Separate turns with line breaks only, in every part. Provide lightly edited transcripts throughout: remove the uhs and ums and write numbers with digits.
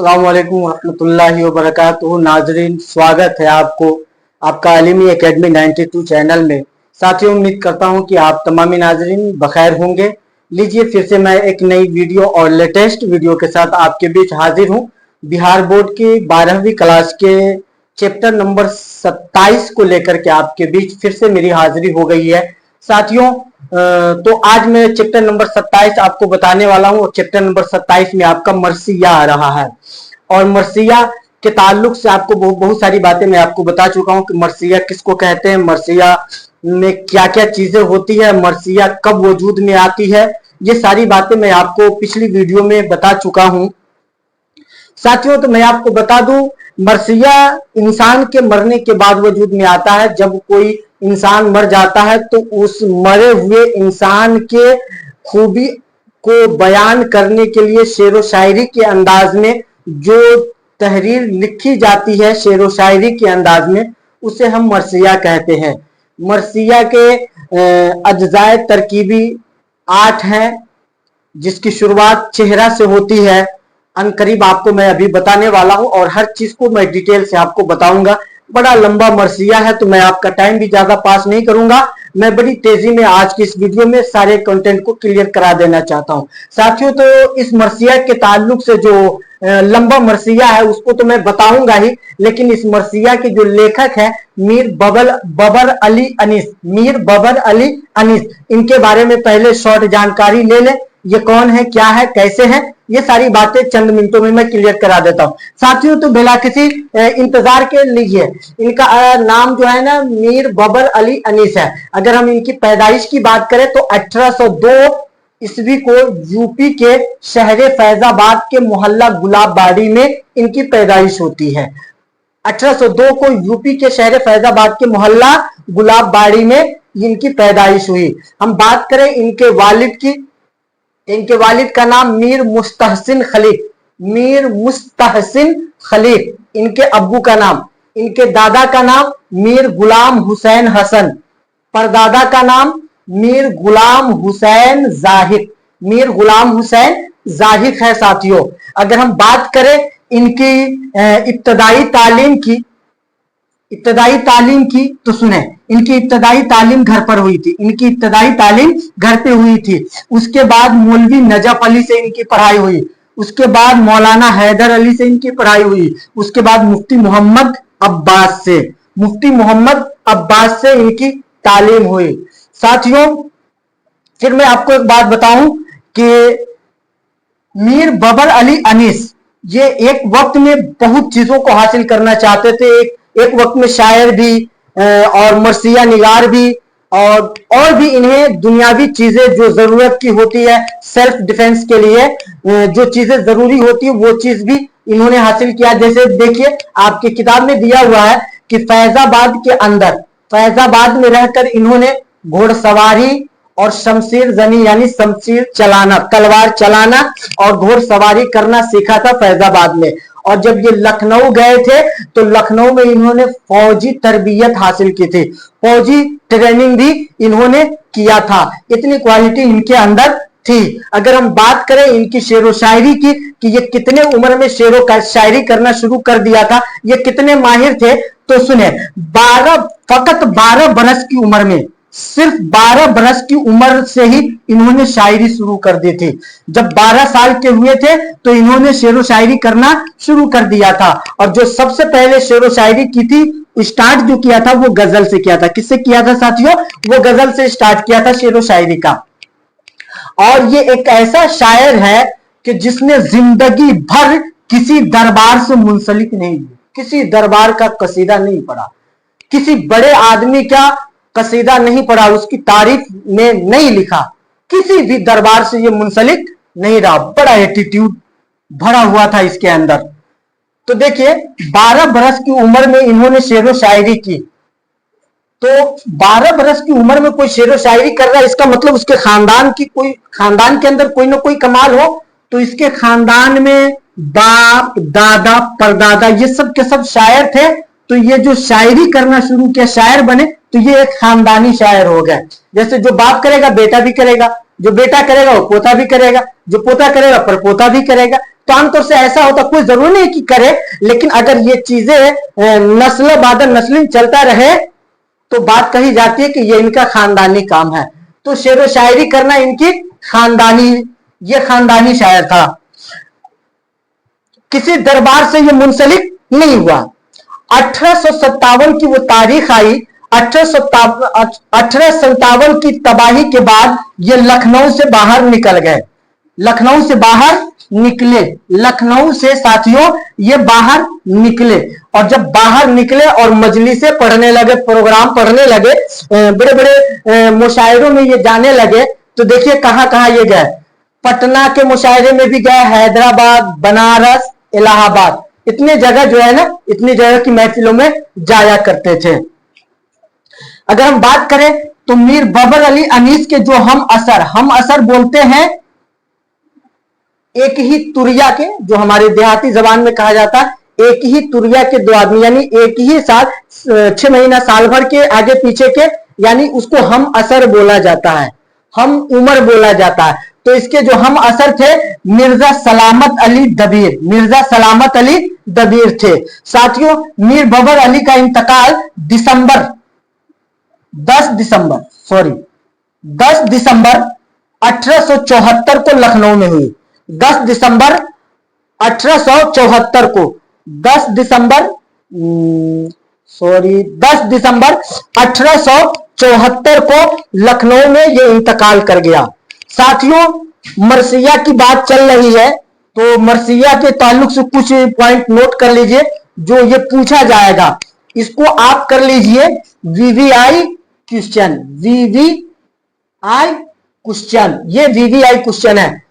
अस्सलाम वालेकुम रहमतुल्लाहि व बरकातुहू। नाजरीन, स्वागत है आपको आपका आलिमी एकेडमी 92 चैनल में। साथियों, उम्मीद करता हूं कि आप तमामी नाजरीन बखैर होंगे। लीजिए, फिर से मैं एक नई वीडियो और लेटेस्ट वीडियो के साथ आपके बीच हाजिर हूं। बिहार बोर्ड की 12वीं क्लास के चैप्टर नंबर 27 को लेकर के आपके बीच फिर से मेरी हाजिरी हो गई है। साथियों, तो आज मैं चैप्टर नंबर 27 आपको बताने वाला हूं और चैप्टर नंबर 27 में आपका मरसिया आ रहा है। और मरसिया के ताल्लुक से आपको बहुत सारी बातें मैं आपको बता चुका हूं कि मरसिया किसको कहते हैं, मरसिया में क्या क्या चीजें होती है, मरसिया कब वजूद में आती है, ये सारी बातें मैं आपको पिछली वीडियो में बता चुका हूं। साथियों, तो मैं आपको बता दूं, मरसिया इंसान के मरने के बाद वजूद में आता है। जब कोई इंसान मर जाता है तो उस मरे हुए इंसान के खूबी को बयान करने के लिए शेर व शायरी के अंदाज में जो तहरीर लिखी जाती है, शेर व शायरी के अंदाज में, उसे हम मरसिया कहते हैं। मरसिया के अज्जाए तरकीबी 8 हैं, जिसकी शुरुआत चेहरा से होती है। अनकरीब आपको मैं अभी बताने वाला हूं और हर चीज को मैं डिटेल से आपको बताऊंगा। बड़ा लंबा मरसिया है तो मैं आपका टाइम भी ज्यादा पास नहीं करूंगा। मैं बड़ी तेजी में आज की इस वीडियो में सारे कंटेंट को क्लियर करा देना चाहता हूं। साथियों, तो इस मरसिया के ताल्लुक से जो लंबा मरसिया है उसको तो मैं बताऊंगा ही, लेकिन इस मरसिया के जो लेखक है मीर बबर अली अनीस, मीर बबर अली अनीस, इनके बारे में पहले शॉर्ट जानकारी ले लें। ये कौन है, क्या है, कैसे है, ये सारी बातें चंद मिनटों में मैं क्लियर करा देता हूं। साथियों, तो बिला किसी इंतजार के लीजिए, इनका नाम जो है ना मीर बबर अली अनीस है। अगर हम इनकी पैदाइश की बात करें तो 1802 ईस्वी को यूपी के शहर फैजाबाद के मोहल्ला गुलाबबाड़ी में इनकी पैदाइश होती है। 1802 को यूपी के शहर फैजाबाद के मोहल्ला गुलाबबाड़ी में इनकी पैदाइश हुई। हम बात करें इनके वालिद की, इनके वालिद का नाम मीर मुस्तहसिन खलीक, मीर मुस्तहसिन खलीक इनके अब्बू का नाम। इनके दादा का नाम मीर गुलाम हुसैन हसन, परदादा का नाम मीर गुलाम हुसैन जाहिद, मीर गुलाम हुसैन जाहिद है। साथियों, अगर हम बात करें इनकी इब्तदाई तालीम की तो सुने, इनकी इब्तदाई तालीम घर पर हुई थी, इनकी इब्तदाई तालीम घर पे हुई थी। उसके बाद मौलवी नजफ अली से इनकी पढ़ाई हुई, उसके बाद मौलाना हैदर अली से इनकी पढ़ाई हुई, उसके बाद मुफ्ती मोहम्मद अब्बास से इनकी तालीम हुई। साथियों, फिर मैं आपको एक बात बताऊं कि मीर बबर अली अनीस ये एक वक्त में बहुत चीजों को हासिल करना चाहते थे। एक वक्त में शायर भी और मरसिया निगार भी, और भी इन्हें दुनियावी चीजें जो जरूरत की होती है सेल्फ डिफेंस के लिए, जो चीजें जरूरी होती है वो चीज भी इन्होंने हासिल किया। जैसे देखिए, आपकी किताब में दिया हुआ है कि फैजाबाद के अंदर, फैजाबाद में रहकर इन्होंने घोड़सवारी और शमशीर जनी यानी शमशीर चलाना, तलवार चलाना और घोड़सवारी करना सीखा था फैजाबाद में। और जब ये लखनऊ गए थे तो लखनऊ में इन्होंने फौजी तरबियत हासिल की थी, फौजी ट्रेनिंग भी इन्होंने किया था। इतनी क्वालिटी इनके अंदर थी। अगर हम बात करें इनकी शेर व शायरी की कि ये कितने उम्र में शेर व शायरी करना शुरू कर दिया था, ये कितने माहिर थे, तो सुने, 12 बरस की उम्र में, सिर्फ 12 बरस की उम्र से ही इन्होंने शायरी शुरू कर दी थी। जब 12 साल के हुए थे तो इन्होंने शेर व शायरी करना शुरू कर दिया था। और जो सबसे पहले शेर व शायरी की थी, स्टार्ट जो किया था वो गजल से किया था। किससे किया था साथियों? वो गजल से स्टार्ट किया था शेर व शायरी का। और ये एक ऐसा शायर है कि जिसने जिंदगी भर किसी दरबार से मुंसलिक नहीं हुआ, किसी दरबार का कसीदा नहीं पढ़ा, किसी बड़े आदमी का कसीदा नहीं पढ़ा, उसकी तारीफ में नहीं लिखा, किसी भी दरबार से ये मुंसलिक नहीं रहा। बड़ा एटीट्यूड भरा हुआ था इसके अंदर। तो देखिए, 12 बरस की उम्र में इन्होंने शेर व शायरी की। तो 12 बरस की उम्र में कोई शेर व शायरी कर रहा है, इसका मतलब उसके खानदान के अंदर कोई ना कोई कमाल हो। तो इसके खानदान में बाप, दादा, परदादा ये सब के सब शायर थे। तो ये जो शायरी करना शुरू किया, शायर बने, तो ये एक खानदानी शायर हो गए। जैसे जो बाप करेगा बेटा भी करेगा, जो बेटा करेगा वो पोता भी करेगा, जो पोता करेगा परपोता भी करेगा। तो आमतौर से ऐसा होता, कोई जरूरी नहीं कि करे, लेकिन अगर ये चीजें नस्ल बाद नस्ल चलता रहे तो बात कही जाती है कि ये इनका खानदानी काम है। तो शेर व शायरी करना इनकी ये खानदानी शायर था, किसी दरबार से ये मुंसलिक नहीं हुआ। 1857 की वो तारीख आई, 1857 की तबाही के बाद ये लखनऊ से बाहर निकल गए, लखनऊ से बाहर निकले, लखनऊ से साथियों ये बाहर निकले। और जब बाहर निकले और मजलिसें पढ़ने लगे, प्रोग्राम पढ़ने लगे, बड़े बड़े मुशायरों में ये जाने लगे, तो देखिए कहां कहां ये गए। पटना के मुशायरे में भी गए, हैदराबाद, बनारस, इलाहाबाद, इतने जगह जो है ना, इतनी जगह की महफिलों में जाया करते थे। अगर हम बात करें तो मीर बाबर अली अनीस के जो हम असर बोलते हैं, एक ही तुरिया के, जो हमारे देहाती जबान में कहा जाता है, एक ही तुरिया के दो आदमी, यानी एक ही साल 6 महीना साल भर के आगे पीछे के, यानी उसको हम असर बोला जाता है, हम उम्र बोला जाता है। तो इसके जो हम असर थे मिर्जा सलामत अली दबीर, मिर्जा सलामत अली दबीर थे। साथियों मीर बाबर अली का इंतकाल 10 दिसंबर 1874 को लखनऊ में हुई। 10 दिसंबर 1874 को 10 दिसंबर 1874 को लखनऊ में ये इंतकाल कर गया। साथियों मरसिया की बात चल रही है, तो मरसिया के ताल्लुक से कुछ पॉइंट नोट कर लीजिए जो ये पूछा जाएगा। इसको आप कर लीजिए वीवीआई क्वेश्चन, वीवीआई क्वेश्चन, ये वीवीआई क्वेश्चन है।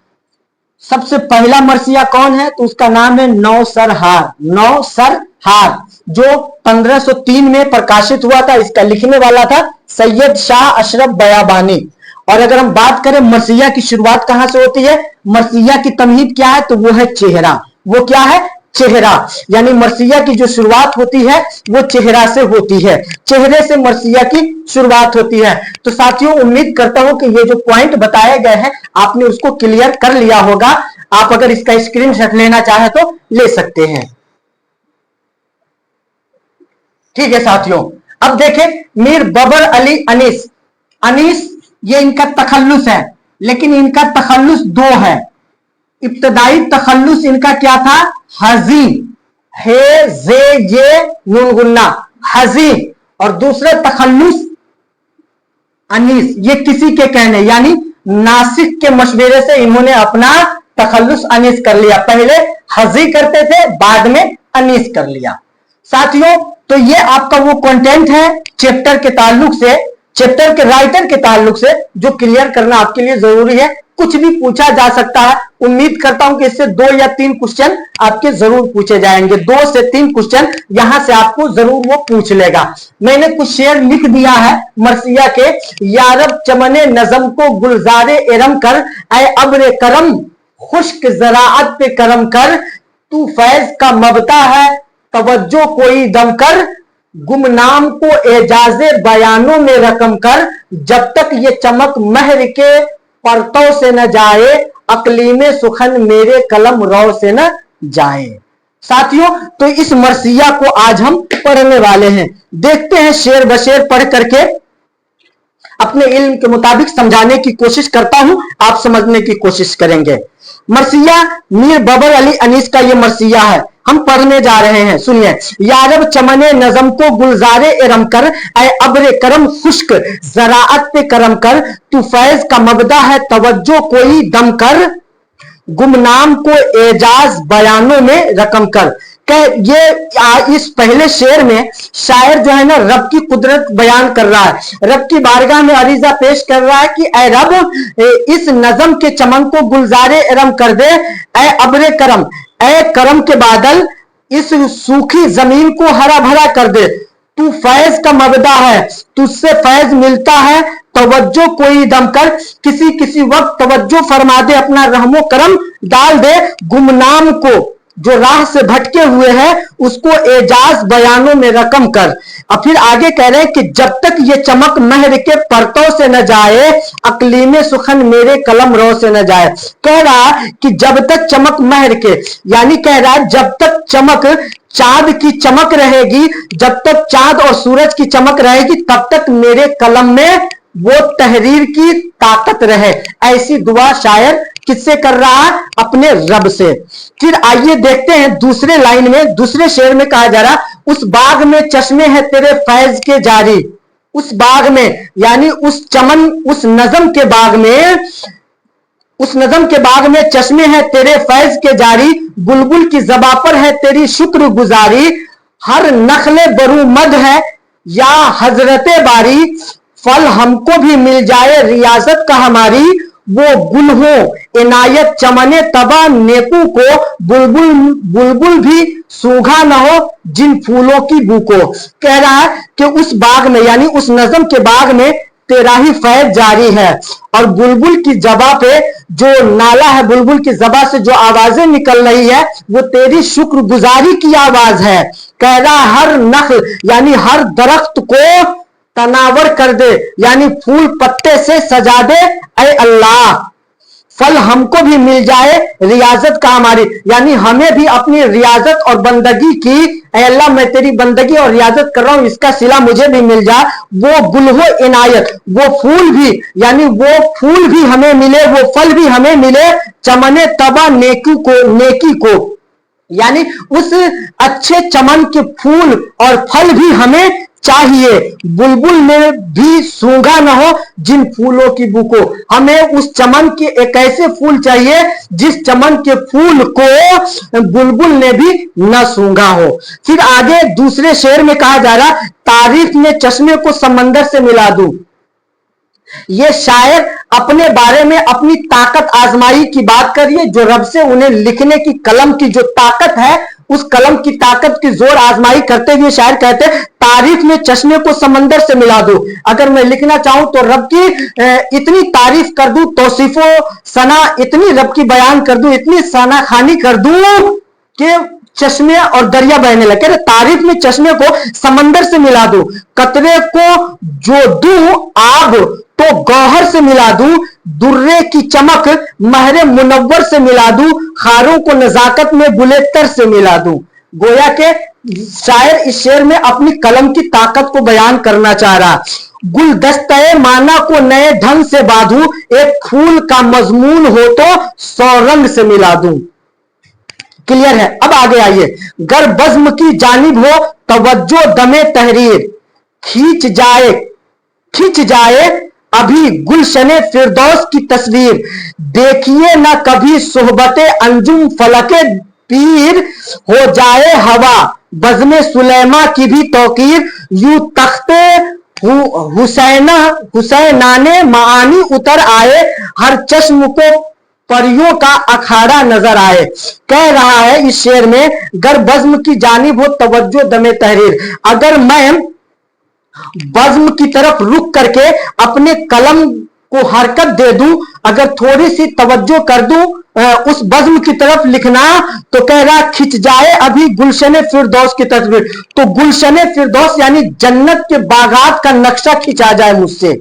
सबसे पहला मरसिया कौन है? तो उसका नाम है नौसरहार, नौसरहार, जो 1503 में प्रकाशित हुआ था। इसका लिखने वाला था सैयद शाह अशरफ बयाबानी। और अगर हम बात करें मरसिया की शुरुआत कहां से होती है, मरसिया की तमहीद क्या है? तो वो है चेहरा। वो क्या है? चेहरा। यानी मरसिया की जो शुरुआत होती है वो चेहरा से होती है, चेहरे से मरसिया की शुरुआत होती है। तो साथियों उम्मीद करता हूं कि ये जो पॉइंट बताए गए हैं आपने उसको क्लियर कर लिया होगा। आप अगर इसका स्क्रीनशॉट लेना चाहे तो ले सकते हैं। ठीक है साथियों, अब देखें मीर बाबर अली अनीस। अनीस ये इनका तखल्लुस है, लेकिन इनका तखल्लुस दो है। इब्तदाई तखल्लुस इनका क्या था? हजी, हे जे ये नून गुन्ना, हजी। और दूसरा तखल्लुस अनीस, ये किसी के कहने, यानी नासिक के मशवरे से इन्होंने अपना तखल्लुस अनीस कर लिया। पहले हजी करते थे, बाद में अनीस कर लिया। साथियों तो ये आपका वो कंटेंट है चैप्टर के ताल्लुक से, चैप्टर के राइटर के ताल्लुक से, जो क्लियर करना आपके लिए जरूरी है। कुछ भी पूछा जा सकता है। उम्मीद करता हूं कि इससे 2 या 3 क्वेश्चन आपके जरूर पूछे जाएंगे। 2 से 3 क्वेश्चन यहां से आपको जरूर वो पूछ लेगा। मैंने कुछ शेर लिख दिया है मरसिया के। यारब चमने नजम को गुलजारे एरम कर, ऐ अब्र करम खुश्क ज़राअत पे करम कर, तू फैज का मबता है तवज्जो कोई दम कर, गुमनाम को एजाजे बयानों में रकम कर, जब तक ये चमक महर के परतों से न जाए, अकलीम सुखन मेरे कलम रौ से न जाए। साथियों तो इस मरसिया को आज हम पढ़ने वाले हैं। देखते हैं शेर बशेर पढ़ करके अपने इल्म के मुताबिक समझाने की कोशिश करता हूं, आप समझने की कोशिश करेंगे। मरसिया मीर बाबर अली अनीस का ये मरसिया है, हम पढ़ने जा रहे हैं। सुनिए। यारब चमने नजम को गुलजारे एरम कर, ऐ अब्र करम खुश्क ज़राअत पे करम कर, तू फैज का मबदा है तवज्जो कोई दम कर, गुमनाम को एजाज बयानों में रकम कर। ये इस पहले शेर में शायर जो है ना रब की कुदरत बयान कर रहा है, रब की बारगाह में अरीजा पेश कर रहा है कि ऐ रब इस नजम के चमन को गुलजारे एरम कर दे, ऐ अब्र करम, ऐ करम के बादल इस सूखी जमीन को हरा भरा कर दे, तू फैज का मबदा है, तुझसे फैज मिलता है तवज्जो कोई दम कर, किसी किसी वक्त तवज्जो फरमा दे, अपना रहमो करम डाल दे, गुमनाम को जो राह से भटके हुए हैं उसको एजाज बयानों में रकम कर। और फिर आगे कह रहे हैं कि जब तक ये चमक महर के परतों से न जाए, अकलीम सुखन मेरे कलम रो से न जाए। कह रहा कि जब तक चमक महर के, यानी कह रहा है जब तक चमक चांद की चमक रहेगी, जब तक चांद और सूरज की चमक रहेगी, तब तक मेरे कलम में वो तहरीर की ताकत रहे। ऐसी दुआ शायर किससे कर रहा है? अपने रब से। फिर आइए देखते हैं दूसरे लाइन में, दूसरे शेर में कहा जा रहा, उस बाग में चश्मे हैं तेरे फैज के जारी। उस बाग में यानी उस चमन, उस नज़म के बाग में, उस नज़म के बाग में चश्मे हैं तेरे फैज के जारी, बुलबुल की ज़बां पर है तेरी शुक्र गुजारी, हर नखले बरू मद है या हजरते बारी, फल हमको भी मिल जाए रियाजत का हमारी, वो गुल हो इनायत चमने तबा नेकू को, बुलबुल बुलबुल भी सूखा न हो जिन फूलों की बू को। कह रहा है कि उस बाग में यानी उस नज़म के बाग में तेरा ही फैज जारी है, और बुलबुल की जबा पे जो नाला है, बुलबुल की जबा से जो आवाजें निकल रही है वो तेरी शुक्रगुजारी की आवाज है। कह रहा हर नखल यानी हर दरख्त को तनावर कर दे, यानी फूल पत्ते से सजा दे ऐ अल्लाह, फल हमको भी मिल जाए रियाजत का हमारी, यानी हमें भी अपनी रियाजत और बंदगी की, ऐ अल्लाह मैं तेरी बंदगी और रियाजत कर रहा हूं, इसका सिला मुझे भी मिल जाए। वो गुल हो इनायत, वो फूल भी यानी वो फूल भी हमें मिले, वो फल भी हमें मिले, चमने तबा नेकी को यानी उस अच्छे चमन के फूल और फल भी हमें चाहिए। बुलबुल में भी सूंघा न हो जिन फूलों की बू को, हमें उस चमन के एक ऐसे फूल चाहिए जिस चमन के फूल को बुलबुल ने भी न सूंघा हो। फिर आगे दूसरे शेर में कहा जा रहा, तारीफ में चश्मे को समंदर से मिला दूं। ये शायर अपने बारे में अपनी ताकत आजमाई की बात करिए, जो रब से उन्हें लिखने की कलम की जो ताकत है, उस कलम की ताकत की जोर आजमाई करते हुए शायर कहते हैं, तारीफ में चश्मे को समंदर से मिला दूं। अगर मैं लिखना चाहूं तो रब की इतनी तारीफ कर दूं, तौसीफो सना इतनी रब की बयान कर दूं, इतनी सना खानी कर दूं कि चश्मे और दरिया बहने लगे। तारीफ में चश्मे को समंदर से मिला दूं, कतरे को जो दूं आग तो गौहर से मिला दूं, दुर्रे की चमक महरे मुनव्वर से मिला दूं, खारों को नजाकत में बुलेतर से मिला दूं। गोया के शायर इस शेर में अपनी कलम की ताकत को बयान करना चाह रहा। गुलदस्ते माना को नए ढंग से बांधूं, एक फूल का मजमून हो तो 100 रंग से मिला दूं। क्लियर है? अब आगे आइए, गर बज्म की जानिब हो तवज्जो दमे तहरीर, खींच जाए अभी गुलशने फिरदौस की तस्वीर, देखिए ना कभी सोहबते अंजुम फलके पीर, हो जाए हवा बज़्मे सुलेमा की भी तौकीर, यूं तख्ते हुसैनाने मानी उतर आए, हर चश्म को परियों का अखाड़ा नजर आए। कह रहा है इस शेर में, गर बज्म की जानिब हो तवज्जो दमे तहरीर, अगर मैं बज्म की तरफ रुक करके अपने कलम को हरकत दे दूं, अगर थोड़ी सी तवज्जो कर दूं उस बज्म की तरफ लिखना, तो कह रहा खिंच जाए अभी गुलशने फिरदौस की तस्वीर, तो गुलशने फिरदौस यानी जन्नत के बागात का नक्शा खिंचा जाए मुझसे।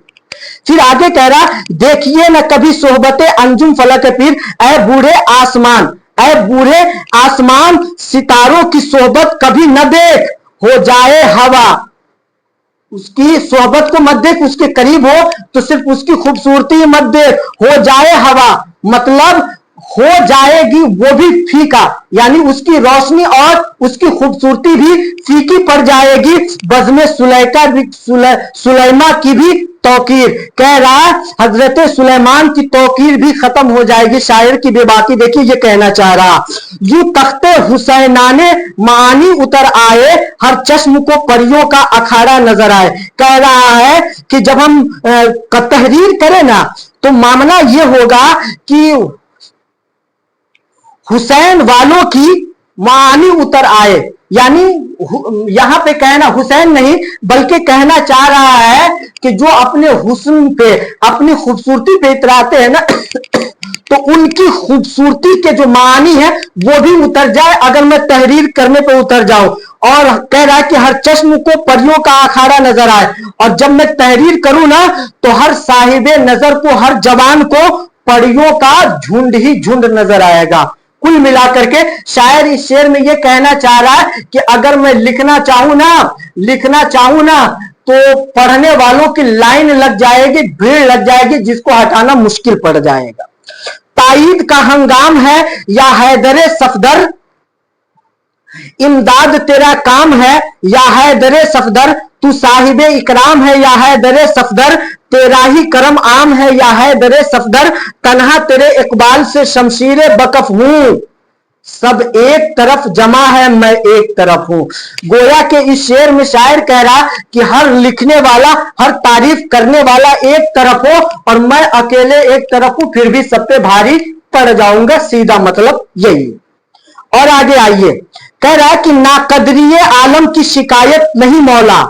फिर आगे कह रहा, देखिए न कभी सोहबते अंजुम फलक पीर, ऐ बूढ़े आसमान, ऐ बूढ़े आसमान सितारों की सोहबत कभी न देख, हो जाए हवा, उसकी सोहबत को मत देख, उसके करीब हो तो सिर्फ उसकी खूबसूरती मत देख, हो जाए हवा मतलब हो जाएगी वो भी फीका, यानी उसकी रोशनी और उसकी खूबसूरती भी फीकी पड़ जाएगी, बज़्मे सुलेमा की भी तौकीर। कह रहा हजरत सुलेमान की तौकीर भी खत्म हो जाएगी। शायर की बेबाकी देखिए, ये कहना चाह रहा, यूं तख्ते हुसैनाने मानी उतर आए, हर चश्म को परियों का अखाड़ा नजर आए। कह रहा है कि जब हम तहरीर करें ना, तो मामला ये होगा कि हुसैन वालों की मानी उतर आए, यानी यहां पे कहना हुसैन नहीं बल्कि कहना चाह रहा है कि जो अपने हुस्न पे, अपनी खूबसूरती पे इतराते हैं ना, तो उनकी खूबसूरती के जो मानी है वो भी उतर जाए अगर मैं तहरीर करने पे उतर जाऊं। और कह रहा है कि हर चश्म को परियों का अखाड़ा नजर आए, और जब मैं तहरीर करूं ना तो हर साहिबे नजर को, हर जवान को परियों का झुंड ही झुंड नजर आएगा। कुल मिलाकर के शायर इस शेर में ये कहना चाह रहा है कि अगर मैं लिखना चाहूं ना तो पढ़ने वालों की लाइन लग जाएगी, भीड़ लग जाएगी, जिसको हटाना मुश्किल पड़ जाएगा। ताईद का हंगाम है या हैदरे सफदर, इमदाद तेरा काम है या हैदरे सफदर, तू साहिबे इकराम है या हैदरे सफदर, तेरा ही करम आम है या हैदरे सफदर, तन्हा तेरे इकबाल से शमशीरे बकफ हूं, सब एक तरफ जमा है मैं एक तरफ हूं। गोया के इस शेर में शायर कह रहा कि हर लिखने वाला, हर तारीफ करने वाला एक तरफ हो और मैं अकेले एक तरफ हूं, फिर भी सब पे भारी पड़ जाऊंगा, सीधा मतलब यही। और आगे आइए, कह रहा कि नाकदरिये आलम की शिकायत नहीं मौला,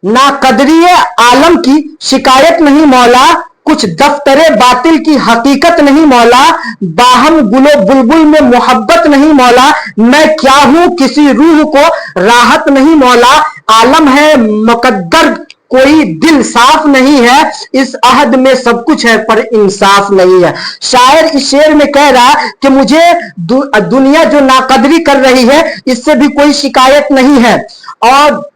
नाकदरिये आलम की शिकायत नहीं मौला, कुछ दफ्तरे बातिल की हकीकत नहीं मौला, बाहम गुलो बुलबुल में मोहब्बत नहीं मौला, मैं क्या हूं किसी रूह को राहत नहीं मौला, आलम है मुकद्दर कोई दिल साफ नहीं है, इस अहद में सब कुछ है पर इंसाफ नहीं है। शायर इस शेर में कह रहा कि मुझे दुनिया जो नाकदरी कर रही है इससे भी कोई शिकायत नहीं है, और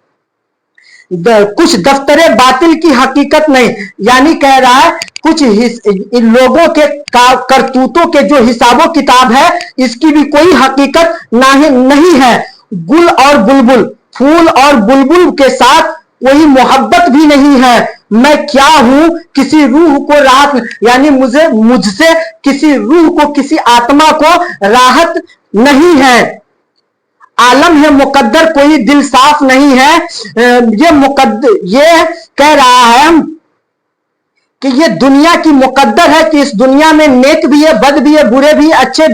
कुछ दफ्तरे बातिल की हकीकत नहीं, यानी कह रहा है कुछ इन लोगों के करतूतों के जो हिसाबों किताब है इसकी भी कोई हकीकत नहीं है। गुल और बुलबुल, फूल और बुलबुल के साथ कोई मोहब्बत भी नहीं है, मैं क्या हूं किसी रूह को राहत, यानी मुझसे किसी रूह को, किसी आत्मा को राहत नहीं है। आलम है मुकद्दर कोई दिल साफ नहीं है, ये कह रहा है कि ये दुनिया की मुकद्दर है कि इस दुनिया में नेक भी है, बद भी है, बुरे भी है, अच्छे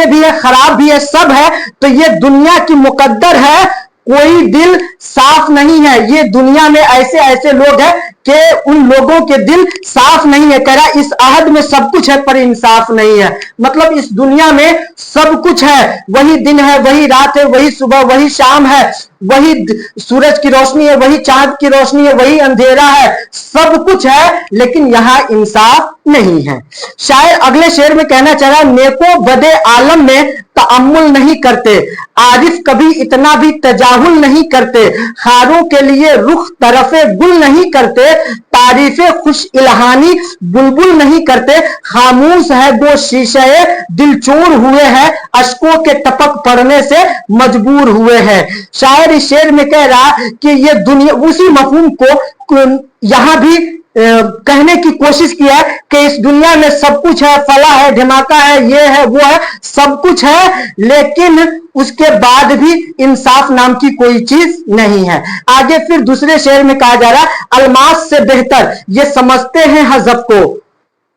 भी है, खराब भी है, सब है। तो ये दुनिया की मुकद्दर है, कोई दिल साफ नहीं है। ये दुनिया में ऐसे ऐसे लोग हैं कि उन लोगों के दिल साफ नहीं है। कह रहा इस अहद में सब कुछ है पर इंसाफ नहीं है, मतलब इस दुनिया में सब कुछ है, वही दिन है, वही रात है, वही सुबह, वही शाम है, वही सूरज की रोशनी है, वही चांद की रोशनी है, वही अंधेरा है, सब कुछ है, लेकिन यहां इंसाफ नहीं है। शायर अगले शेर में कहना चाह रहा नेको बदे आलम में तअम्मुल नहीं करते, आरिफ कभी इतना भी तजाहुल नहीं करते, खारों के लिए रुख तरफे गुल नहीं करते, तारीफे खुश इल्हानी बुलबुल नहीं करते, खामोश है वो शीशे दिल चोर हुए हैं, अश्कों के टपक पड़ने से मजबूर हुए हैं। शायर इस शेर में कह रहा कि ये दुनिया, उसी मफहूम को यहां भी कहने की कोशिश किया है कि इस दुनिया में सब कुछ है, फला है, धमाका है, ये है, वो है, सब कुछ है, लेकिन उसके बाद भी इंसाफ नाम की कोई चीज नहीं है। आगे फिर दूसरे शेर में कहा जा रहा है अलमास से बेहतर ये समझते हैं हज़फ को,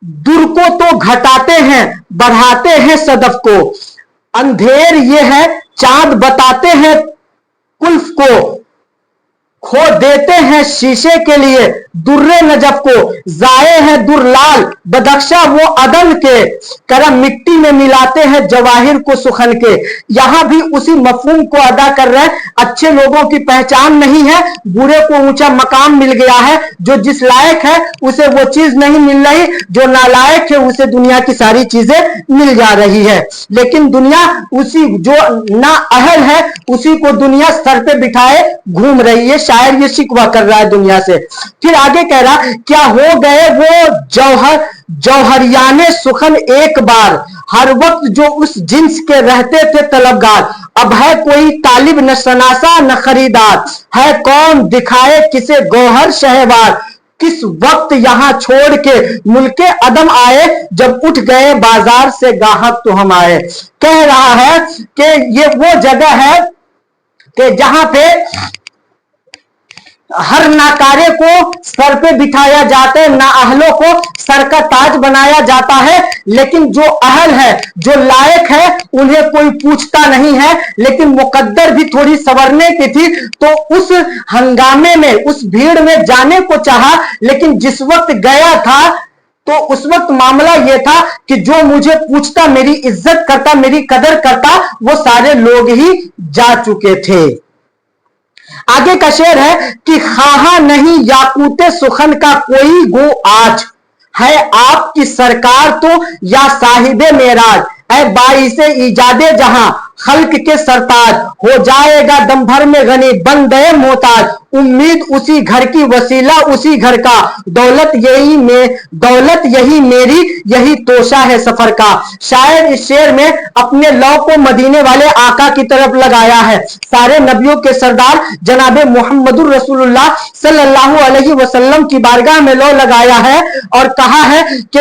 दुर को तो घटाते हैं बढ़ाते हैं सदफ को, अंधेर ये है चांद बताते हैं कुल्फ को, खो देते हैं शीशे के लिए दुर्रे नजफ को, जाए हैं दुर्लाल बदख्शा वो अदन के, करम मिट्टी में मिलाते हैं जवाहिर को सुखन के। यहां भी उसी मफहूम को अदा कर रहे हैं, अच्छे लोगों की पहचान नहीं है, बुरे को ऊंचा मकाम मिल गया है, जो जिस लायक है उसे वो चीज नहीं मिल रही, जो नालायक है उसे दुनिया की सारी चीजें मिल जा रही है, लेकिन दुनिया उसी जो ना अहल है उसी को दुनिया सर पे बिठाए घूम रही है। शायर ये शिकवा कर रहा है दुनिया से। फिर आगे कह रहा क्या हो गए वो जौहरियाने सुखन एक बार, हर वक्त जो उस जिन्स के रहते थे तलबगार, अब है कोई तालिब न सनासा न खरीदार, है कौन दिखाए किसे गौहर शहवार, किस वक्त यहां छोड़ के मुल्के अदम आए, जब उठ गए बाजार से गाहक तो हम आए। कह रहा है कि ये वो जगह है कि जहां पे हर नाकारे को सर पे बिठाया जाता है, ना अहलों को सर का ताज बनाया जाता है, लेकिन जो अहल है, जो लायक है, उन्हें कोई पूछता नहीं है। लेकिन मुकद्दर भी थोड़ी संवरने की थी, तो उस हंगामे में, उस भीड़ में जाने को चाहा, लेकिन जिस वक्त गया था तो उस वक्त मामला यह था कि जो मुझे पूछता, मेरी इज्जत करता, मेरी कदर करता, वो सारे लोग ही जा चुके थे। आगे का शेर है कि खाहा नहीं याकूते सुखन का कोई गो आज, है आपकी सरकार तो या साहिबे मेराज, है बाइसे इजादे जहां खल्क के सरताज, हो जाएगा दम भर में गनी बन गए मोहताज, उम्मीद उसी घर की वसीला उसी घर का, दौलत यही मेरी यही तोशा है सफर का। शायर इस शेर में अपने लौ को मदीने वाले आका की तरफ लगाया है, सारे नबियों के सरदार जनाबे मोहम्मदुर रसूलुल्लाह सल्लल्लाहु अलैहि वसल्लम की बारगाह में लौ लगाया है और कहा है कि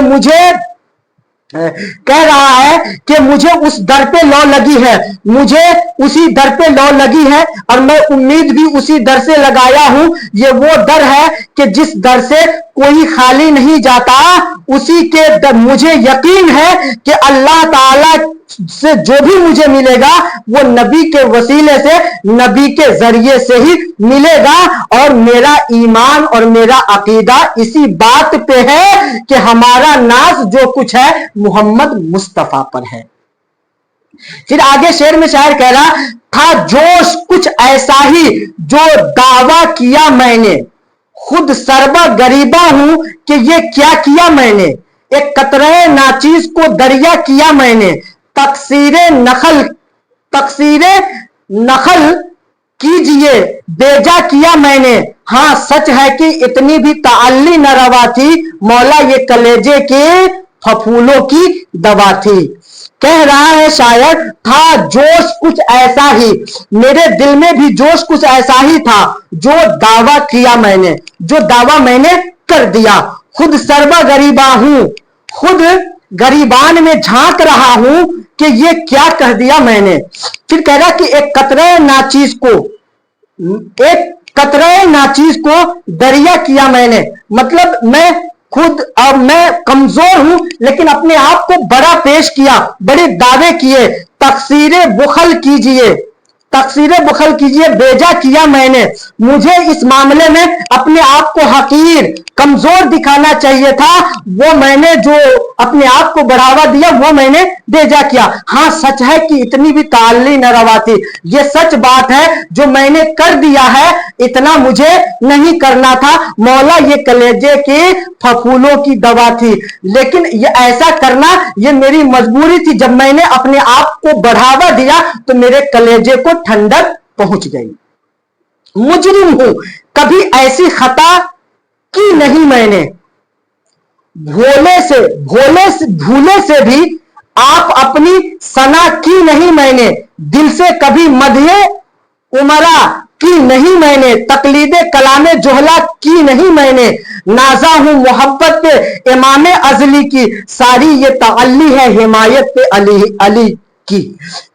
कह रहा है कि मुझे उस दर पे लौ लगी है, मुझे उसी दर पे लौ लगी है और मैं उम्मीद भी उसी दर से लगाया हूं। ये वो दर है कि जिस दर से कोई खाली नहीं जाता, उसी के दर मुझे यकीन है कि अल्लाह ताला से जो भी मुझे मिलेगा वो नबी के वसीले से, नबी के जरिए से ही मिलेगा। और मेरा ईमान और मेरा अकीदा इसी बात पे है कि हमारा नाज जो कुछ है मोहम्मद मुस्तफा पर है। फिर आगे शेर में शायर कह रहा था, जोश कुछ ऐसा ही जो दावा किया मैंने, खुद सरबा गरीबा हूं कि ये क्या किया मैंने, एक कतरे नाचीज को दरिया किया मैंने, तकसीरे नखल कीजिए बेजा किया मैंने, हाँ सच है कि इतनी भी ताल्ली न रवा थी, मौला ये कलेजे के फफूलों की दवा थी। कह रहा है शायर, था जोश कुछ ऐसा ही, मेरे दिल में भी जोश कुछ ऐसा ही था, जो दावा किया मैंने, जो दावा मैंने कर दिया, खुद सरबा गरीबा हूं, खुद गरीबान में झांक रहा हूं कि ये क्या कह दिया मैंने। फिर कह रहा कि एक कतरे नाचीज को दरिया किया मैंने, मतलब मैं खुद अब मैं कमजोर हूं लेकिन अपने आप को बड़ा पेश किया, बड़े दावे किए, तकसीरे बुखल कीजिए बेजा किया मैंने, मुझे इस मामले में अपने आप को हकीर कमजोर दिखाना चाहिए था, वो मैंने जो अपने आप को बढ़ावा दिया वो मैंने बेजा किया। हाँ सच है कि इतनी भी ताल्ली न रवा थी, ये सच बात है जो मैंने कर दिया है, इतना मुझे नहीं करना था, मौला ये कलेजे के फफूलों की दवा थी, लेकिन ये ऐसा करना ये मेरी मजबूरी थी। जब मैंने अपने आप को बढ़ावा दिया तो मेरे कलेजे को ठंडक पहुंच गई। मुजरिम हूं, कभी ऐसी खता की नहीं मैंने, भूले से भी आप अपनी सना की नहीं मैंने, दिल से कभी मदहे उमरा की नहीं मैंने, तकलीदे कलामे जोहला की नहीं मैंने, नाजा हूं मोहब्बत पे इमामे अजली की, सारी ये ताल्ली है हिमायत पे अली की।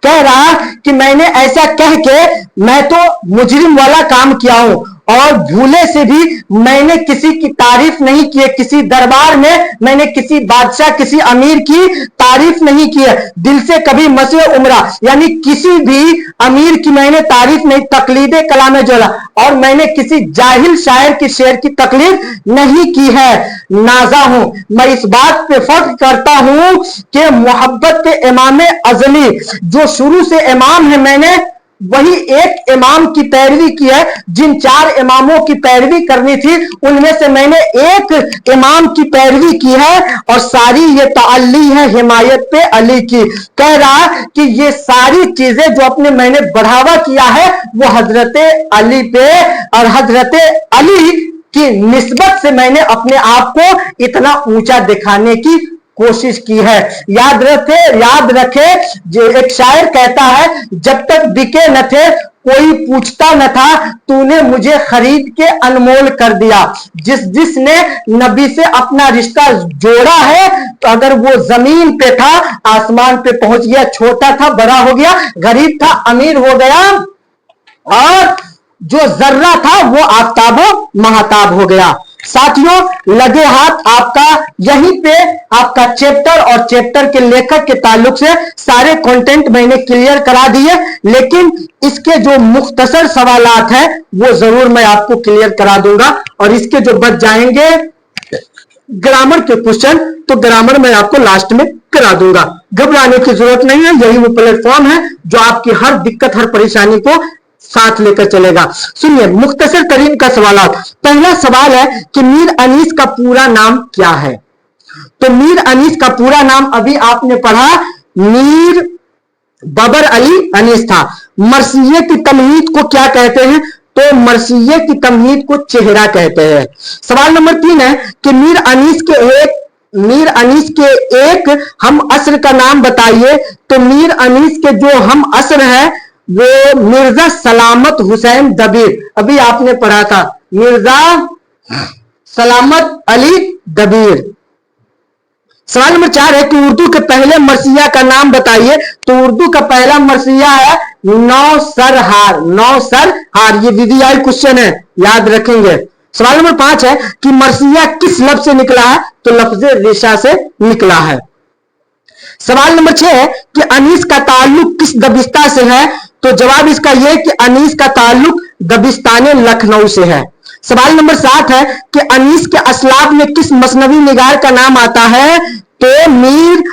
कह रहा कि मैंने ऐसा कह के मैं तो मुजरिम वाला काम किया हूं और भूले से भी मैंने किसी की तारीफ नहीं की है, किसी दरबार में मैंने किसी बादशाह किसी अमीर की तारीफ नहीं की है, दिल से कभी मसे उमरा यानी किसी भी अमीर की मैंने तारीफ नहीं, तकलीदे कलामे जोला और मैंने किसी जाहिल शायर की शेर की तकलीफ नहीं की है। नाजा हूं, मैं इस बात पे फख्र करता हूं कि मोहब्बत के इमामे अजली जो शुरू से इमाम है, मैंने वही एक इमाम की पैरवी की है, जिन 4 इमामों की पैरवी करनी थी उनमें से मैंने एक इमाम की पैरवी की है और सारी ये ताल्ली है हिमायत पे अली की। कह रहा कि ये सारी चीजें जो अपने मैंने बढ़ावा किया है वो हजरत अली पे और हजरत अली की निस्बत से मैंने अपने आप को इतना ऊंचा दिखाने की कोशिश की है। याद रखे जो एक शायर कहता है, जब तक बिके न थे कोई पूछता न था, तूने मुझे खरीद के अनमोल कर दिया। जिसने नबी से अपना रिश्ता जोड़ा है तो अगर वो जमीन पे था आसमान पे पहुंच गया, छोटा था बड़ा हो गया, गरीब था अमीर हो गया और जो जर्रा था वो आफताबो महताब हो गया। साथियों लगे हाथ आपका यहीं पे आपका चैप्टर और चैप्टर के लेखक के ताल्लुक से सारे कंटेंट मैंने क्लियर करा दिए, लेकिन इसके जो मुख्तसर सवालात हैं वो जरूर मैं आपको क्लियर करा दूंगा। और इसके जो बच जाएंगे ग्रामर के क्वेश्चन, तो ग्रामर मैं आपको लास्ट में करा दूंगा। घबराने की जरूरत नहीं है, यही वो प्लेटफॉर्म है जो आपकी हर दिक्कत हर परेशानी को साथ लेकर चलेगा। सुनिए मुख्तसर तरीन का सवाल। पहला सवाल है कि मीर अनीस का पूरा नाम क्या है? तो मीर अनीस का पूरा नाम अभी आपने पढ़ा, मीर बबर अली अनीस था। मरसिये की तमहीद को क्या कहते हैं? तो मरसिये की तमहीद को चेहरा कहते हैं। सवाल नंबर 3 है कि मीर अनीस के एक हम असर का नाम बताइए। तो मीर अनीस के जो हम असर है वो मिर्जा सलामत हुसैन दबीर, अभी आपने पढ़ा था, मिर्जा सलामत अली दबीर। सवाल नंबर 4 है कि उर्दू के पहले मरसिया का नाम बताइए। तो उर्दू का पहला मरसिया है नौसरहार, नौसरहार। ये वीवीआई क्वेश्चन है, याद रखेंगे। सवाल नंबर 5 है कि मरसिया किस लफ्ज से निकला है? तो लफ्ज रेशा से निकला है। सवाल नंबर 6 है कि अनीस का ताल्लुक किस दबिस्ता से है? तो जवाब इसका यह कि अनीस का ताल्लुक दबिस्तान लखनऊ से है। सवाल नंबर 7 है कि अनीस के असलाफ में किस मसनवी निगार का नाम आता है? तो मीर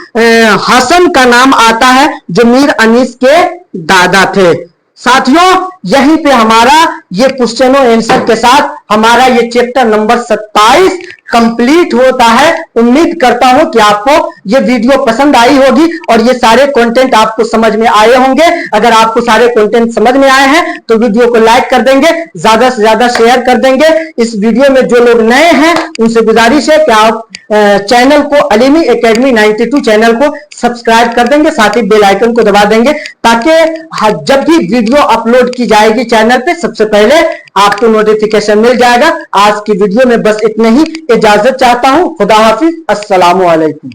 हसन का नाम आता है, जो मीर अनीस के दादा थे। साथियों यहीं पे हमारा ये क्वेश्चन और आंसर के साथ हमारा ये चैप्टर नंबर 27 कंप्लीट होता है। उम्मीद करता हूं कि आपको ये वीडियो पसंद आई होगी और ये सारे कंटेंट आपको समझ में आए होंगे। अगर आपको सारे कंटेंट समझ में आए हैं तो वीडियो को लाइक कर देंगे, ज्यादा से ज्यादा शेयर कर देंगे। इस वीडियो में जो लोग नए हैं उनसे गुजारिश है कि आप चैनल को अलीमी एकेडमी 92 चैनल को सब्सक्राइब कर देंगे, साथ ही बेल आइकन को दबा देंगे, ताकि जब भी वीडियो अपलोड की जाएगी चैनल पे सबसे पहले आपको नोटिफिकेशन मिल जाएगा। आज की वीडियो में बस इतने ही, इजाजत चाहता हूं। खुदा हाफिज, अस्सलामु अलैकुम।